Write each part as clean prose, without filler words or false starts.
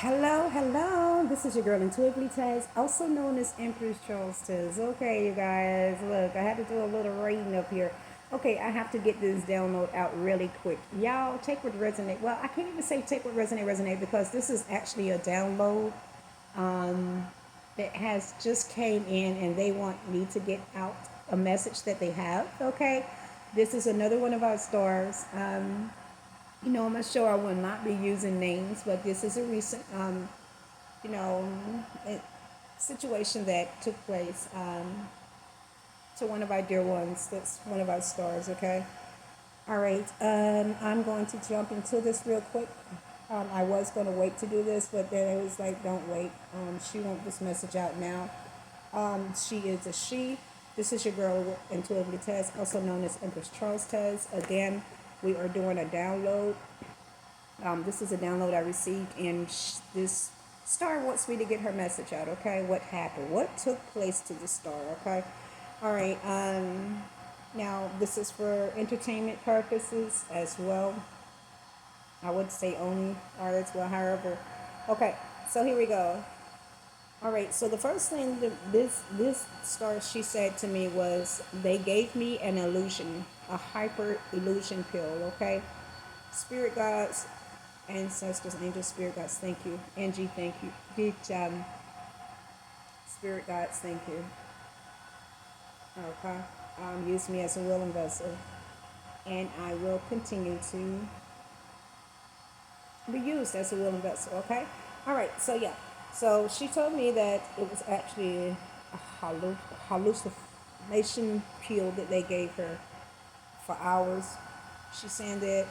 Hello, hello. This is your girl Intuitively Taz, also known as Empress Charles Taz. Okay, you guys, look, I had to do a little reading up here. Okay, I have to get this download out really quick. Y'all, take what resonate. Well, I can't even say take what resonate because this is actually a download that has just came in and they want me to get out a message that they have. Okay, this is another one of our stars. I'm sure I will not be using names, but this is a recent, you know, eh, situation that took place to one of our dear ones. That's one of our stars, okay? All right, I'm going to jump into this real quick. I was going to wait to do this, but then it was like, don't wait. She wants this message out now. She is a she. This is your girl, Intuitively Tez, also known as Empress Charles Tez. Again, we are doing a download. This is a download I received, and this star wants me to get her message out. Okay, what happened? What took place to the star? Okay, all right. Now this is for entertainment purposes as well. I would say only or as well. However, okay. So here we go. All right. So the first thing that this star she said to me was they gave me an illusion, a hyper illusion pill. Okay, spirit guides, ancestors, angels, spirit guides, thank you. Angie, thank you. Good spirit guides, thank you. Okay. Use me as a willing vessel. And I will continue to be used as a willing vessel, okay? All right, so yeah. So she told me that it was actually a hallucination pill that they gave her for hours. She's saying that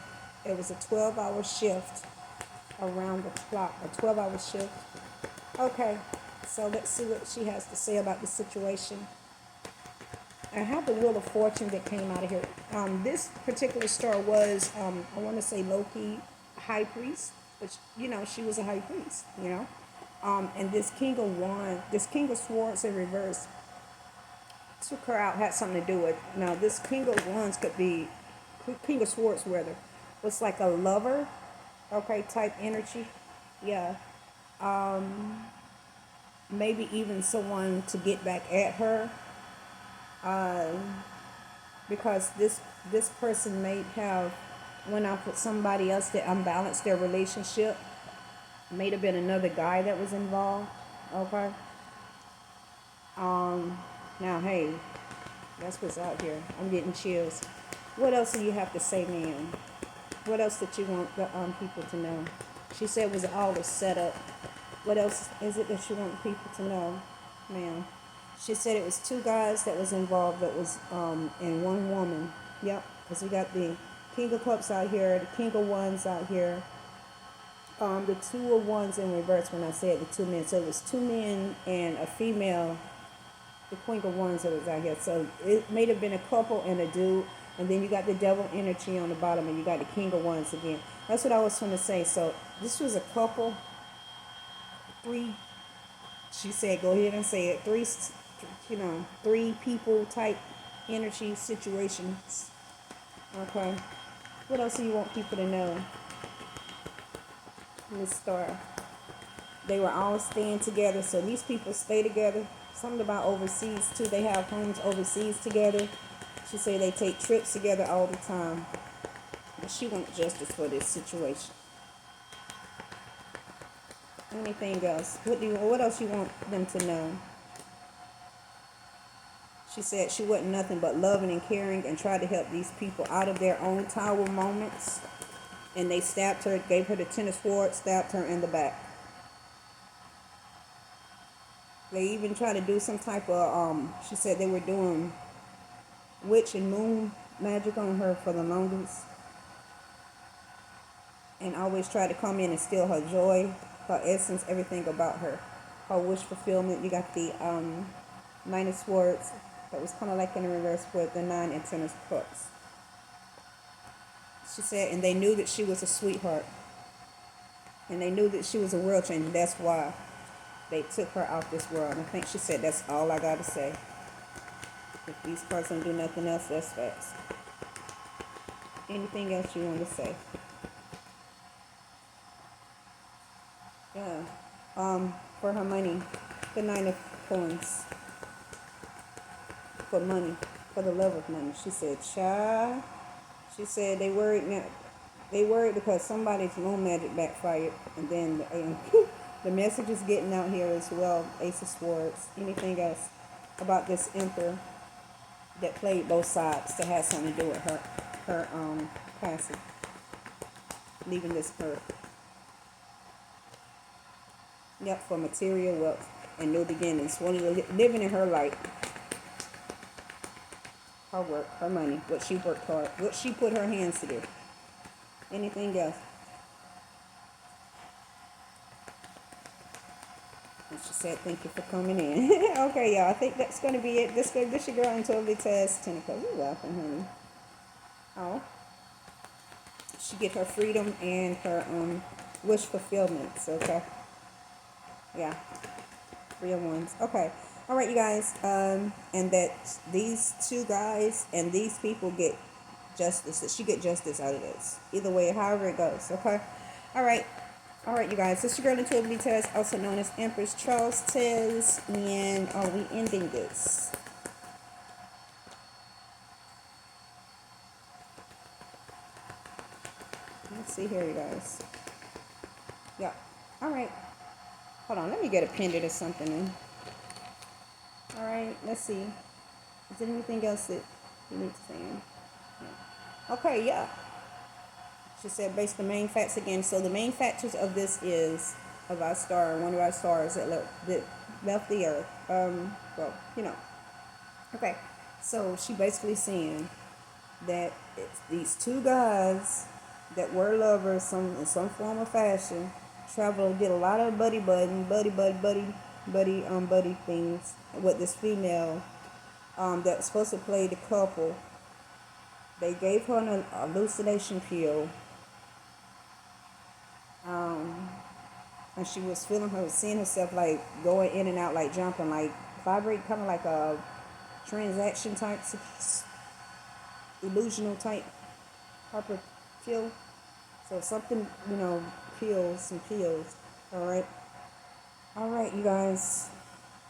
it was a 12-hour shift around the clock, a 12-hour shift. Okay, so let's see what she has to say about the situation. I have the Wheel of Fortune that came out of here. This particular star was, I want to say Loki, high priest, which, she was a high priest. And this King of Wands, this King of Swords in reverse, took her out, had something to do with. Now, this King of Wands could be, King of Swords, rather, was like a lover, okay, type energy. Yeah. Maybe even someone to get back at her, because this person may have went out with somebody else that unbalanced their relationship. May have been another guy that was involved. Okay. Now, hey, that's what's out here. I'm getting chills. What else do you have to say, man? What else did you want the people to know? She said it was all a setup. What else is it that you want people to know, ma'am? She said it was two guys that was involved that was and one woman. Yep, because we got the King of Cups out here, the King of Wands out here. The two of Wands in reverse when I said the two men. So it was two men and a female, the Queen of Wands that was out here. So it may have been a couple and a dude. And then you got the devil energy on the bottom and you got the King of Wands again. That's what I was trying to say. So this was a couple, three, she said, go ahead and say it. Three people type energy situations. Okay. What else do you want people to know? Miss Star. They were all staying together, so these people stay together. Something about overseas too. They have homes overseas together. She said they take trips together all the time. But she wants justice for this situation. Anything else? What else you want them to know? She said she wasn't nothing but loving and caring and tried to help these people out of their own tower moments. And they stabbed her, gave her the Ten of Swords, stabbed her in the back. They even tried to do some type of, she said they were doing witch and moon magic on her for the longest. And always tried to come in and steal her joy, her essence, everything about her. Her wish fulfillment. You got the Nine of Swords that was kind of like in the reverse with the Nine and Ten of Cups. She said, and they knew that she was a sweetheart. And they knew that she was a world changer. That's why they took her out this world. I think she said that's all I got to say. If these cards don't do nothing else, that's facts. Anything else you want to say? Yeah. For her money, the 9 of coins, for money, for the love of money. She said, "Child." She said they worried now. They worried because somebody's moon magic backfired, and then the message is getting out here as well. Ace of Swords. Anything else about this emperor that played both sides that has something to do with her passing, leaving this earth. Yep, for material wealth and new beginnings. Living in her light, her work, her money, what she worked hard, what she put her hands to do. Anything else? And she said, "Thank you for coming in." Okay, y'all. I think that's gonna be it. This your girl and totally Taz Tentacle. You're welcome, honey. Oh, she get her freedom and her wish fulfillments. Okay. Yeah. Real ones. Okay. All right, you guys. And that these two guys and these people get justice. That she get justice out of this. Either way, however it goes. Okay. All right. All right, you guys. This is your girl Intuitively Tez, also known as Empress Charles Tez, and are we ending this? Let's see here, you guys. Yeah. All right. Hold on. Let me get a pendant or something in. All right. Let's see. Is there anything else that you need to say? Yeah. Okay. Yeah. She said, base the main facts again. So the main factors of this is of our star, one of our stars that left the earth. Well, you know. Okay. So she basically saying that it's these two guys that were lovers in some form or fashion travel, did a lot of buddy things with this female that was supposed to play the couple. They gave her an hallucination pill, and she was seeing herself like going in and out, like jumping, like vibrate, kind of like a transaction type, illusional type Harper pill. So something, peels and peels. All right. All right, you guys.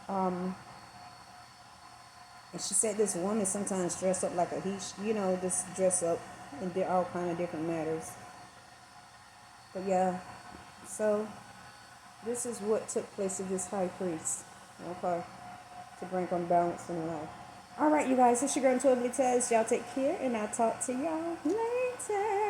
And she said this woman sometimes dress up like just dress up and did all kind of different matters. But yeah, so this is what took place with this high priest. Okay, to bring on balance in life. All right, you guys. It's your girl Intuitively Tez. Y'all take care, and I'll talk to y'all later.